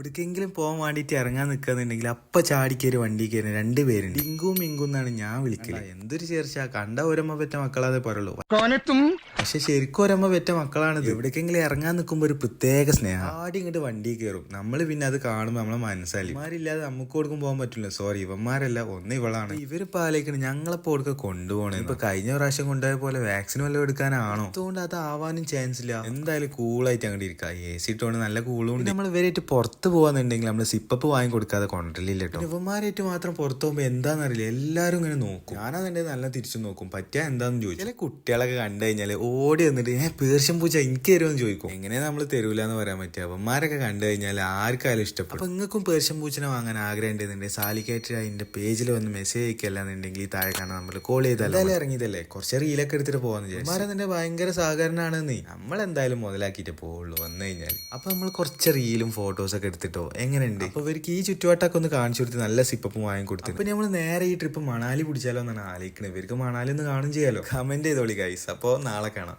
എവിടേക്കെങ്കിലും പോകാൻ വേണ്ടിയിട്ട് ഇറങ്ങാൻ നിൽക്കുന്നുണ്ടെങ്കിൽ അപ്പൊ ചാടിക്കേറി വണ്ടി കയറി രണ്ടുപേരുണ്ട്. ഇങ്കും ഇങ്കും എന്നാണ് ഞാൻ വിളിക്കല്. എന്തൊരു ചേർച്ച, കണ്ട ഒരമ്മ പെറ്റ മക്കളാതെ പറയുള്ളൂ. പക്ഷെ ശരിക്കും ഒരമ്മ പെറ്റ മക്കളാണ്. എവിടേക്കെങ്കിലും ഇറങ്ങാൻ നിൽക്കുമ്പോ ഒരു പ്രത്യേക സ്നേഹം. ആടി ഇങ്ങോട്ട് വണ്ടി കയറും. നമ്മള് പിന്നെ അത് കാണുമ്പോ നമ്മളെ മനസ്സാലി ഇവന്മാരില്ലാതെ നമുക്ക് കൊടുക്കും പോകാൻ പറ്റില്ല. സോറി, ഇവന്മാരല്ല, ഒന്ന് ഇവളാണ്. ഇവരിപ്പോ ആലോചിക്കണം ഞങ്ങളെപ്പോ കൊടുക്ക കൊണ്ടുപോകണേ. ഇപ്പൊ കഴിഞ്ഞ പ്രാവശ്യം കൊണ്ടുപോയ പോലെ വാക്സിൻ വല്ലതും എടുക്കാനാണോ? അതുകൊണ്ട് അത് ആവാനും ചാൻസ് ഇല്ല. എന്തായാലും കൂളായിട്ട് അങ്ങോട്ട് ഇരിക്കുക. എ സി ഇട്ടോണ്ട് നല്ല കൂളും ഉണ്ട്. നമ്മൾ ഇവരായിട്ട് പുറത്ത് പോകാന്നുണ്ടെങ്കിൽ നമ്മള് സിപ്പപ്പ് വാങ്ങി കൊടുക്കാതെ കൊണ്ടില്ല കേട്ടോ. ഇവന്മാരായിട്ട് മാത്രം പുറത്ത് പോകുമ്പോ എന്താണെന്നറിയില്ല, എല്ലാരും ഇങ്ങനെ നോക്കും. ഞാനതെന്റെ നല്ല തിരിച്ചു നോക്കും. പറ്റിയാ എന്താന്ന് ചോദിച്ചു. ചില കുട്ടികളൊക്കെ കണ്ടു കഴിഞ്ഞാല് ഓടി വന്നിട്ട് പേർഷ്യൻ പൂച്ച എനിക്ക് തരുമെന്ന് ചോദിക്കും. എങ്ങനെ നമ്മൾ തരൂല എന്ന് പറയാൻ പറ്റുക. അവന്മാരൊക്കെ കണ്ടു കഴിഞ്ഞാൽ ആർക്കായാലും ഇഷ്ടപ്പെടും. അപ്പൊ നിങ്ങൾക്കും പേർഷ്യൻ പൂച്ചനെ വാങ്ങാൻ ആഗ്രഹം ഉണ്ടെന്നുണ്ടെങ്കിൽ സാലിക്കായിട്ട് അതിന്റെ പേജിൽ വന്ന് മെസ്സേജ് അയക്കല്ലാന്നുണ്ടെങ്കിൽ താഴെ കാണാൻ നമ്മൾ കോൾ ചെയ്താലും ഇറങ്ങിയതല്ലേ, കുറച്ച് റീലൊക്കെ എടുത്തിട്ട് പോകാന്ന് വിചാരിച്ചു. അവന്മാരെ ഭയങ്കര സഹകരണമാണ്. നമ്മളെന്തായാലും മുതലാക്കിയിട്ട് പോവുള്ളൂ വന്നു കഴിഞ്ഞാൽ. അപ്പൊ നമ്മൾ കുറച്ച് റീലും ഫോട്ടോസൊക്കെ എടുത്തിട്ടോ എങ്ങനെയുണ്ട്. അപ്പൊ ഇവർക്ക് ഈ ചുറ്റുവട്ടമൊക്കെ ഒന്ന് കാണിച്ചു കൊടുത്ത് നല്ല സിപ്പപ്പും വാങ്ങി കൊടുത്തു. അപ്പൊ നമ്മൾ നേരെ ഈ ട്രിപ്പ് മണാലി പിടിച്ചാലോ എന്നാണ് ആലോചിക്കുന്നത്. ഇവർക്ക് മണാലി ഒന്ന് കാണും ചെയ്യാലോ. കമന്റ് ചെയ്തോളി ഗൈസ്. അപ്പോൾ നാളെ കാണാം.